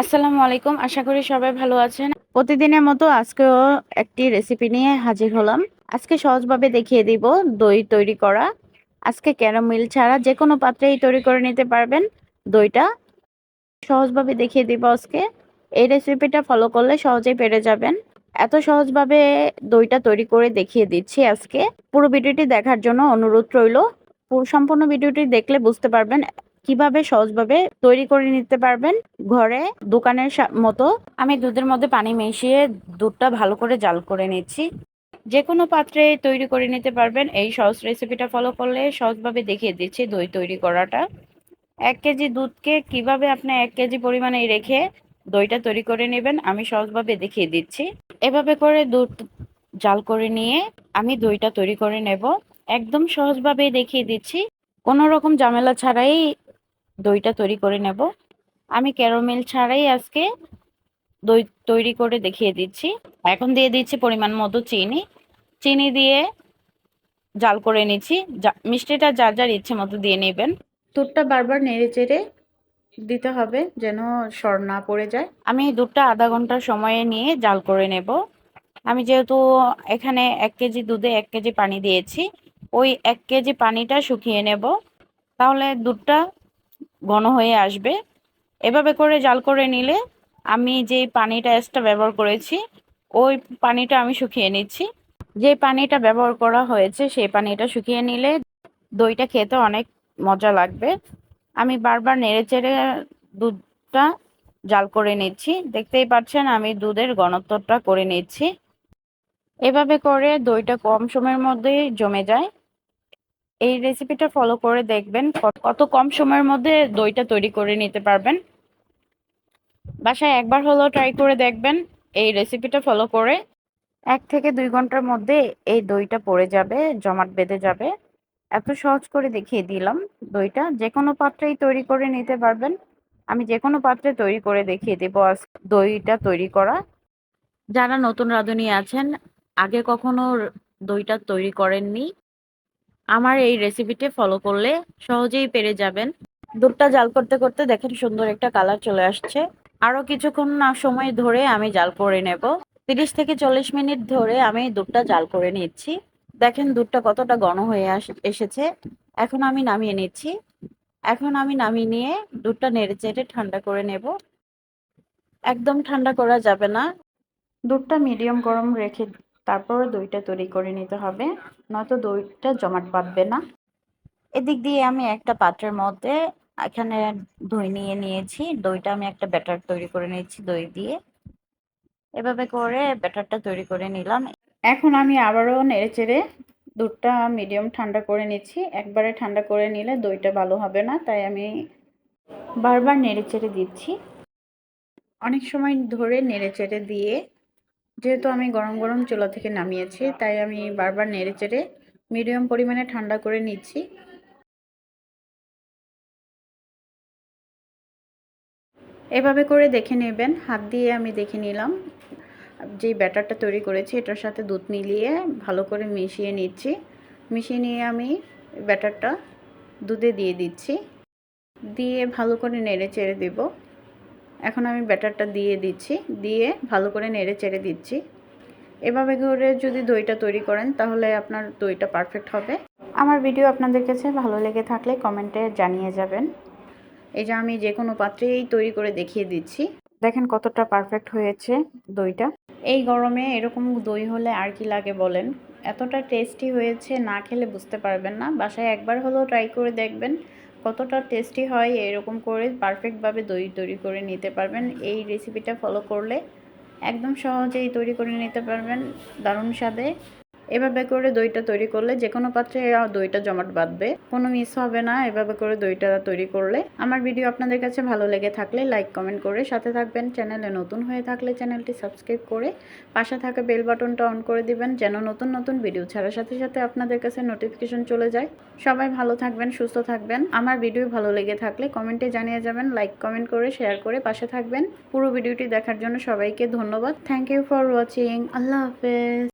আসসালামু আলাইকুম। আশা করি সবাই ভালো আছেন। প্রতিদিনের মতো আজকেও একটি রেসিপি নিয়ে হাজির হলাম। আজকে সহজভাবে দেখিয়ে দিব দই তৈরি করা। আজকে ক্যারামেল ছাড়া যেকোনো পাত্রেই তৈরি করে নিতে পারবেন দইটা। সহজভাবে দেখিয়ে দিব আজকে। এই রেসিপিটা ফলো করলে সহজেই পেরে যাবেন। এত সহজভাবে দইটা তৈরি করে দেখিয়ে দিচ্ছি আজকে। পুরো ভিডিওটি দেখার জন্য অনুরোধ রইল। সম্পূর্ণ ভিডিওটি দেখলে বুঝতে পারবেন কিভাবে সহজভাবে তৈরি করে নিতে পারবেন ঘরে দোকানের মতো। আমি দুধের মধ্যে পানি মিশিয়ে দুধটা ভালো করে জাল করে নিচ্ছি। যে কোনো পাত্রে তৈরি করে নিতে পারবেন। এই সহজ রেসিপিটা ফলো করলে সহজভাবে দেখিয়ে দিচ্ছি দই তৈরি করাটা। 1 কেজি দুধকে কিভাবে আপনি 1 কেজি পরিমাণে রেখে দইটা তৈরি করে নেবেন আমি সহজভাবে দেখিয়ে দিচ্ছি। এভাবে করে দুধ জাল করে নিয়ে আমি দইটা তৈরি করে নেব। একদম সহজভাবে দেখিয়ে দিচ্ছি, কোনো রকম ঝামেলা ছাড়াই দইটা তৈরি করে নেব। আমি ক্যারামেল ছাড়াই আজকে দই তৈরি করে দেখিয়ে দিচ্ছি। এখন দিয়ে দিচ্ছি পরিমাণ মতো চিনি। চিনি দিয়ে জাল করে নিচ্ছি। মিষ্টিটা যার যার ইচ্ছে মতো দিয়ে নেবেন। দুধটা বারবার নেড়ে চেড়ে দিতে হবে যেন সর না পড়ে যায়। আমি দুধটা আধা ঘন্টা সময়ে নিয়ে জাল করে নেব। আমি যেহেতু এখানে 1 কেজি দুধে 1 কেজি পানি দিয়েছি, ওই 1 কেজি পানিটা শুকিয়ে নেব, তাহলে দুধটা ঘন হয়ে আসবে। এভাবে করে জাল করে নিলে আমি যে পানিটা এক্সট্রা ব্যবহার করেছি ওই পানিটা আমি শুকিয়ে নিচ্ছি। যে পানিটা ব্যবহার করা হয়েছে সেই পানিটা শুকিয়ে নিলে দইটা খেতে অনেক মজা লাগবে। আমি বারবার নেড়েচেড়ে দুধটা জাল করে নিচ্ছি। দেখতেই পাচ্ছেন আমি দুধের ঘনত্বটা করে নিচ্ছি। এভাবে করে দইটা কম সময়ের মধ্যেই জমে যায়। এই রেসিপিটা ফলো করে দেখবেন কত কম সময়ের মধ্যে দইটা তৈরি করে নিতে পারবেন। বাসায় একবার হলেও ট্রাই করে দেখবেন এই রেসিপিটা ফলো করে। 1 থেকে 2 ঘন্টার মধ্যে এই দইটা পড়ে যাবে, জমাট বেঁধে যাবে। এত সহজ করে দেখিয়ে দিলাম। দইটা যে কোনো পাত্রেই তৈরি করে নিতে পারবেন। আমি যে কোনো পাত্রে তৈরি করে দেখিয়ে দেবো আজ দইটা তৈরি করা। যারা নতুন রাঁধুনি আছেন, আগে কখনো দইটা তৈরি করেননি, আমার এই রেসিপিটি ফলো করলে সহজেই পেরে যাবেন। দুধটা জাল করতে করতে দেখেন সুন্দর একটা কালার চলে আসছে। আরো কিছুক্ষণ না সময় ধরে আমি জাল করে নেব। 30 থেকে 40 মিনিট ধরে আমি দুধটা জাল করে নিচ্ছি। দেখেন দুধটা কতটা ঘন হয়ে এসেছে। এখন আমি নামিয়ে নিচ্ছি। এখন আমি নামিয়ে নিয়ে দুধটা নেড়েচেড়ে ঠান্ডা করে নেব। একদম ঠান্ডা করা যাবে না, দুধটা মিডিয়াম গরম রেখে তারপর দইটা তৈরি করে নিতে হবে, নয়তো দইটা জমাট বাঁধবে না। এদিক দিয়ে আমি একটা পাত্রের মধ্যে এখানে দই নিয়ে নিয়েছি। দইটা আমি একটা ব্যাটার তৈরি করে নিয়েছি দই দিয়ে। এভাবে করে ব্যাটারটা তৈরি করে নিলাম। এখন আমি আবারও নেড়েচেড়ে দুধটা মিডিয়াম ঠান্ডা করে নিচ্ছি। একবারে ঠান্ডা করে নিলে দইটা ভালো হবে না, তাই আমি বারবার নেড়েচেড়ে দিচ্ছি। অনেক সময় ধরে নেড়েচেড়ে দিয়ে, যেহেতু আমি গরম গরম চুলা থেকে নামিয়েছি তাই আমি বারবার নেড়েচেড়ে মিডিয়াম পরিমাণে ঠান্ডা করে নিচ্ছি। এভাবে করে দেখে নেবেন। হাত দিয়ে আমি দেখে নিলাম। যে ব্যাটারটা তৈরি করেছি এটার সাথে দুধ মিলিয়ে ভালো করে মিশিয়ে নিচ্ছি। মিশিয়ে নিয়ে আমি ব্যাটারটা দুধে দিয়ে দিচ্ছি। দিয়ে ভালো করে নেড়ে চেড়ে দেব। এখন আমি ব্যাটারটা দিয়ে দিচ্ছি, দিয়ে ভালো করে নেড়ে চেড়ে দিচ্ছি। এভাবে করে যদি দইটা তৈরি করেন তাহলে আপনার দইটা পারফেক্ট হবে। আমার ভিডিও আপনাদের কাছে ভালো লেগে থাকলে কমেন্টে জানিয়ে যাবেন। এই যে আমি যে কোনো পাত্রেই তৈরি করে দেখিয়ে দিচ্ছি। দেখেন কতটা পারফেক্ট হয়েছে দইটা। এই গরমে এরকম দই হলে আর কি লাগে বলেন। এতটা টেস্টি হয়েছে, না খেলে বুঝতে পারবেন না। বাসায় একবার হলেও ট্রাই করে দেখবেন কতটা টেস্টি হয়। এরকম করে পারফেক্টভাবে দই তৈরি করে নিতে পারবেন। এই রেসিপিটা ফলো করলে একদম সহজেই তৈরি করে নিতে পারবেন, দারুণ স্বাদে। এভাবে করে দইটা তৈরি করলে যে কোনো পাত্রে দইটা জমাট বাঁধবে, কোনো মিস হবে না। এভাবে করে দইটা তৈরি করলে। আমার ভিডিও আপনাদের কাছে ভালো লেগে থাকলে লাইক কমেন্ট করে সাথে থাকবেন। চ্যানেলে নতুন হয়ে থাকলে চ্যানেলটি সাবস্ক্রাইব করে পাশে থাকা বেল বাটনটা অন করে দিবেন, যেন নতুন নতুন ভিডিও ছাড়ার সাথে সাথে আপনাদের কাছে নোটিফিকেশন চলে যায়। সবাই ভালো থাকবেন, সুস্থ থাকবেন। আমার ভিডিও ভালো লেগে থাকলে কমেন্টে জানিয়ে যাবেন, লাইক কমেন্ট করে শেয়ার করে পাশে থাকবেন। পুরো ভিডিওটি দেখার জন্য সবাইকে ধন্যবাদ। Thank you for watching. আল্লাহ হাফেজ।